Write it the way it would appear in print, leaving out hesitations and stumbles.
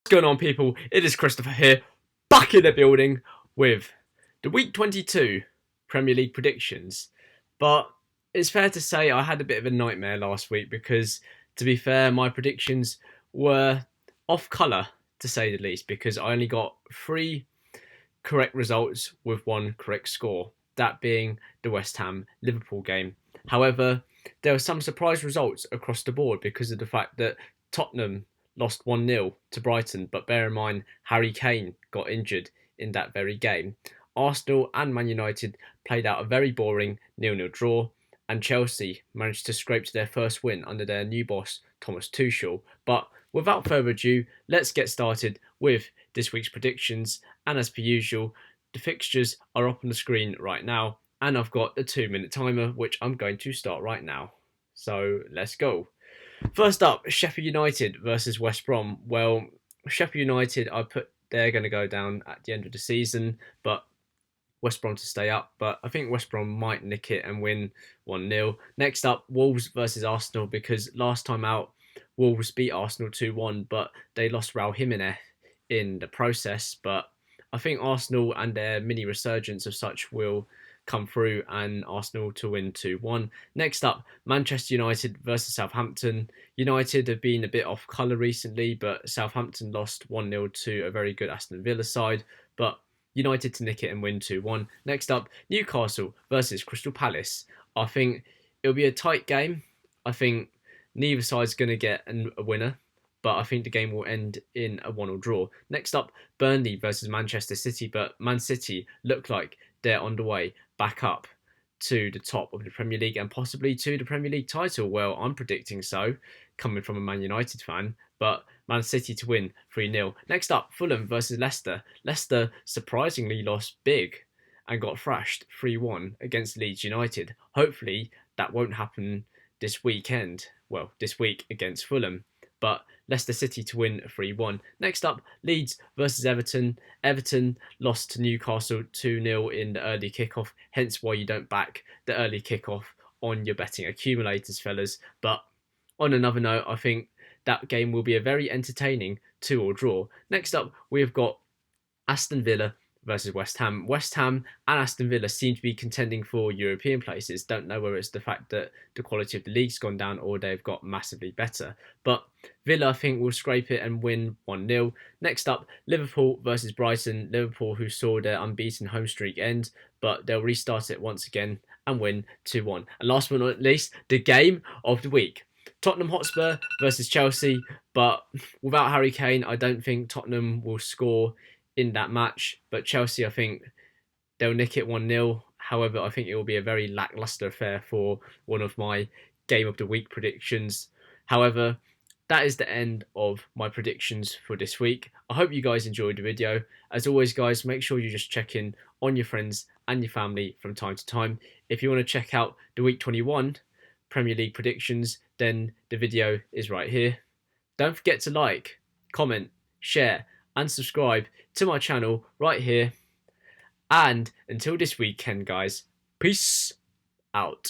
What's going on, people? It is Christopher here, back in the building with the Week 22 Premier League predictions. But it's fair to say I had a bit of a nightmare last week because, to be fair, my predictions were off colour, to say the least, because I only got 3 correct results with 1 correct score, that being the West Ham Liverpool game. However, there were some surprise results across the board because of the fact that Tottenham lost 1-0 to Brighton, but bear in mind Harry Kane got injured in that very game. Arsenal and Man United played out a very boring 0-0 draw, and Chelsea managed to scrape to their first win under their new boss Thomas Tuchel. But without further ado, let's get started with this week's predictions, and as per usual, the fixtures are up on the screen right now, and I've got a 2-minute timer which I'm going to start right now. So let's go. First up, Sheffield United versus West Brom. Well, Sheffield United, they're going to go down at the end of the season, but West Brom to stay up. But I think West Brom might nick it and win 1-0. Next up, Wolves versus Arsenal, because last time out, Wolves beat Arsenal 2-1, but they lost Raul Jimenez in the process. But I think Arsenal and their mini resurgence of such will come through, and Arsenal to win 2-1. Next up, Manchester United versus Southampton. United have been a bit off colour recently, but Southampton lost 1-0 to a very good Aston Villa side, but United to nick it and win 2-1. Next up, Newcastle versus Crystal Palace. I think it'll be a tight game. I think neither side's going to get a winner, but I think the game will end in a 1-1 draw. Next up, Burnley versus Manchester City, but Man City look like they're on the way back up to the top of the Premier League and possibly to the Premier League title. Well, I'm predicting so, coming from a Man United fan, but Man City to win 3-0. Next up, Fulham versus Leicester. Leicester surprisingly lost big and got thrashed 3-1 against Leeds United. Hopefully that won't happen this weekend. Well, this week against Fulham. But Leicester City to win 3-1. Next up, Leeds versus Everton. Everton lost to Newcastle 2-0 in the early kickoff, hence why you don't back the early kickoff on your betting accumulators, fellas. But on another note, I think that game will be a very entertaining 2-2 draw. Next up, we've got Aston Villa versus West Ham. West Ham and Aston Villa seem to be contending for European places. Don't know whether it's the fact that the quality of the league's gone down or they've got massively better. But Villa, I think, will scrape it and win 1-0. Next up, Liverpool versus Brighton. Liverpool, who saw their unbeaten home streak end, but they'll restart it once again and win 2-1. And last but not least, the game of the week. Tottenham Hotspur versus Chelsea, but without Harry Kane, I don't think Tottenham will score in that match, but Chelsea, I think they'll nick it 1-0. However, I think it will be a very lacklustre affair for one of my game of the week predictions. However, that is the end of my predictions for this week. I hope you guys enjoyed the video. As always, guys, make sure you just check in on your friends and your family from time to time. If you want to check out the Week 21 Premier League predictions, then the video is right here. Don't forget to like, comment, share, and subscribe to my channel right here. And until this weekend, guys, peace out.